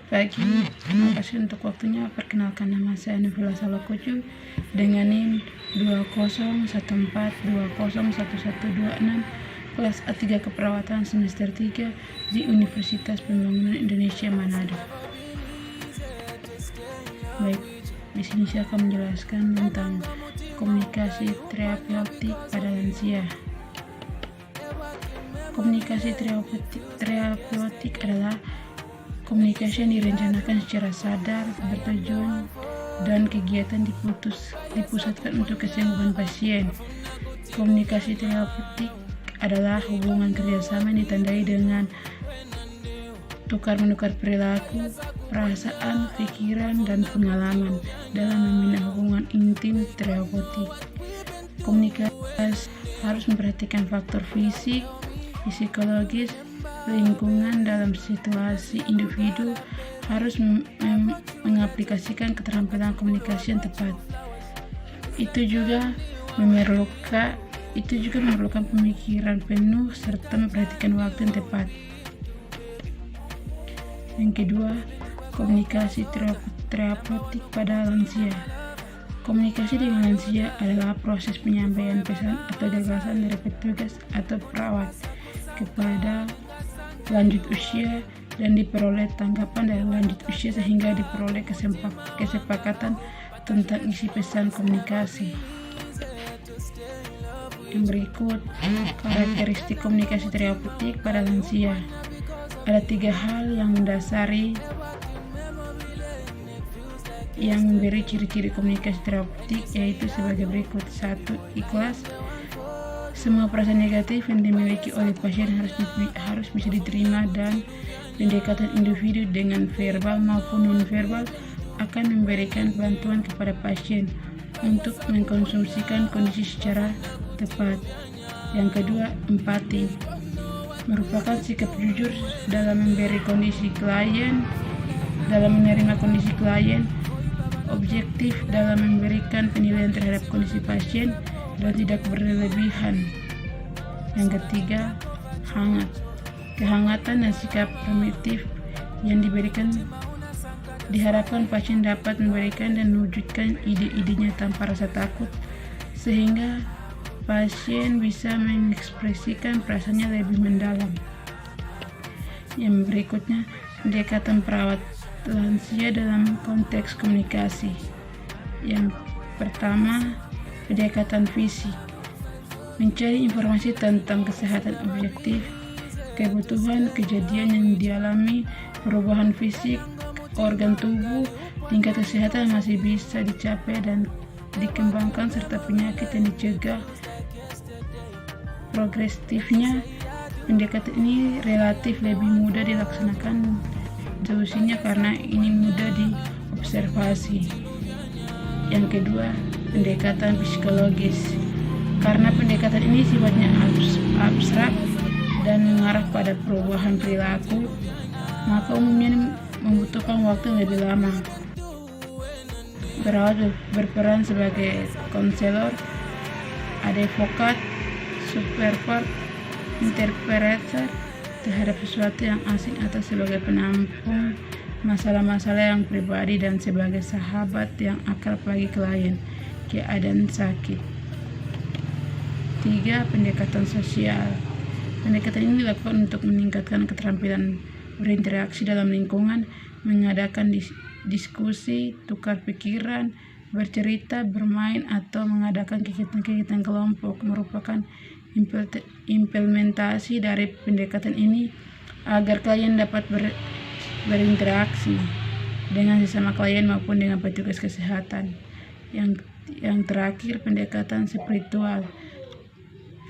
Selamat pagi, terima kasih untuk waktunya. Perkenalkan, nama saya Novela Salokocu dengan NIM 2014201126, kelas A3 Keperawatan semester 3 di Universitas Pembangunan Indonesia Manado. Baik, di sini saya akan menjelaskan tentang komunikasi terapeutik pada lansia. Komunikasi terapeutik adalah komunikasi yang direncanakan secara sadar, bertujuan, dan kegiatan dipusatkan untuk kesembuhan pasien. Komunikasi terapeutik adalah hubungan kerjasama yang ditandai dengan tukar-menukar perilaku, perasaan, pikiran, dan pengalaman dalam membina hubungan intim terapeutik. Komunikasi harus memperhatikan faktor fisik, psikologis, lingkungan dalam situasi individu, harus mengaplikasikan keterampilan komunikasi yang tepat. Itu juga memerlukan pemikiran penuh serta memperhatikan waktu yang tepat. Yang kedua, komunikasi terapeutik pada lansia. Komunikasi dengan lansia adalah proses penyampaian pesan atau gagasan dari petugas atau perawat kepada lanjut usia dan diperoleh tanggapan dari lanjut usia sehingga diperoleh kesepakatan tentang isi pesan komunikasi. Yang berikut, karakteristik komunikasi terapeutik pada lansia. Ada 3 hal yang mendasari yang memberi ciri-ciri komunikasi terapeutik, yaitu sebagai berikut. 1. Ikhlas. Semua perasaan negatif yang dimiliki oleh pasien harus bisa diterima, dan pendekatan individu dengan verbal maupun non-verbal akan memberikan bantuan kepada pasien untuk mengkonsumsikan kondisi secara tepat. Yang kedua, empati. Merupakan sikap jujur dalam menerima kondisi klien, objektif dalam memberikan penilaian terhadap kondisi pasien, dan tidak berlebihan. Yang ketiga, hangat. Kehangatan dan sikap primitif yang diharapkan pasien dapat memberikan dan mewujudkan ide-idenya tanpa rasa takut, sehingga pasien bisa mengekspresikan perasaannya lebih mendalam. Yang berikutnya, pendekatan perawat lansia dalam konteks komunikasi. Yang pertama, pendekatan fisik. Mencari informasi tentang kesehatan objektif, kebutuhan, kejadian yang dialami, perubahan fisik, organ tubuh, tingkat kesehatan masih bisa dicapai dan dikembangkan, serta penyakit yang dicegah progresifnya. Pendekatan ini relatif lebih mudah dilaksanakan solusinya karena ini mudah diobservasi. Yang kedua, pendekatan psikologis. Karena pendekatan ini sifatnya abstrak dan mengarah pada perubahan perilaku, maka umumnya membutuhkan waktu lebih lama. Perawat berperan sebagai konselor, advokat, supervisor, interpreter terhadap sesuatu yang asing, atau sebagai penampung masalah-masalah yang pribadi, dan sebagai sahabat yang akrab bagi klien keadaan sakit. 3. Pendekatan sosial. Pendekatan ini dilakukan untuk meningkatkan keterampilan berinteraksi dalam lingkungan, mengadakan diskusi, tukar pikiran, bercerita, bermain, atau mengadakan kegiatan-kegiatan kelompok. Merupakan implementasi dari pendekatan ini agar klien dapat berinteraksi dengan sesama klien maupun dengan petugas kesehatan. Yang terakhir, pendekatan spiritual.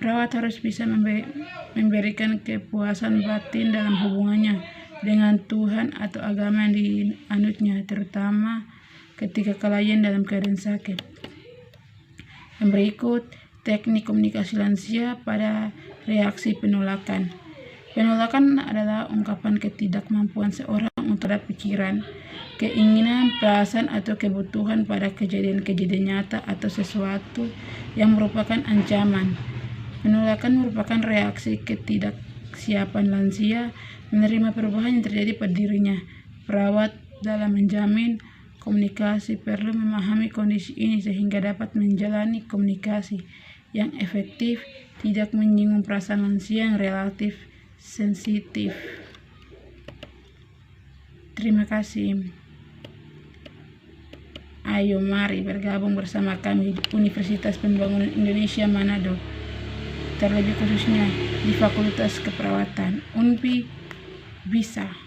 Perawat harus bisa memberikan kepuasan batin dalam hubungannya dengan Tuhan atau agama yang dianutnya, terutama ketika klien dalam keadaan sakit. Yang berikut, teknik komunikasi lansia pada reaksi penolakan. Penolakan adalah ungkapan ketidakmampuan seorang untuk ada pikiran, keinginan, perasaan, atau kebutuhan pada kejadian-kejadian nyata atau sesuatu yang merupakan ancaman. Penolakan merupakan reaksi ketidaksiapan lansia menerima perubahan yang terjadi pada dirinya, Perawat dalam menjamin komunikasi perlu memahami kondisi ini sehingga dapat menjalani komunikasi yang efektif, tidak menyinggung perasaan lansia yang relatif sensitif. Terima kasih. Ayo mari bergabung bersama kami di Universitas Pembangunan Indonesia Manado, terlebih khususnya di Fakultas Keperawatan. UNPI bisa.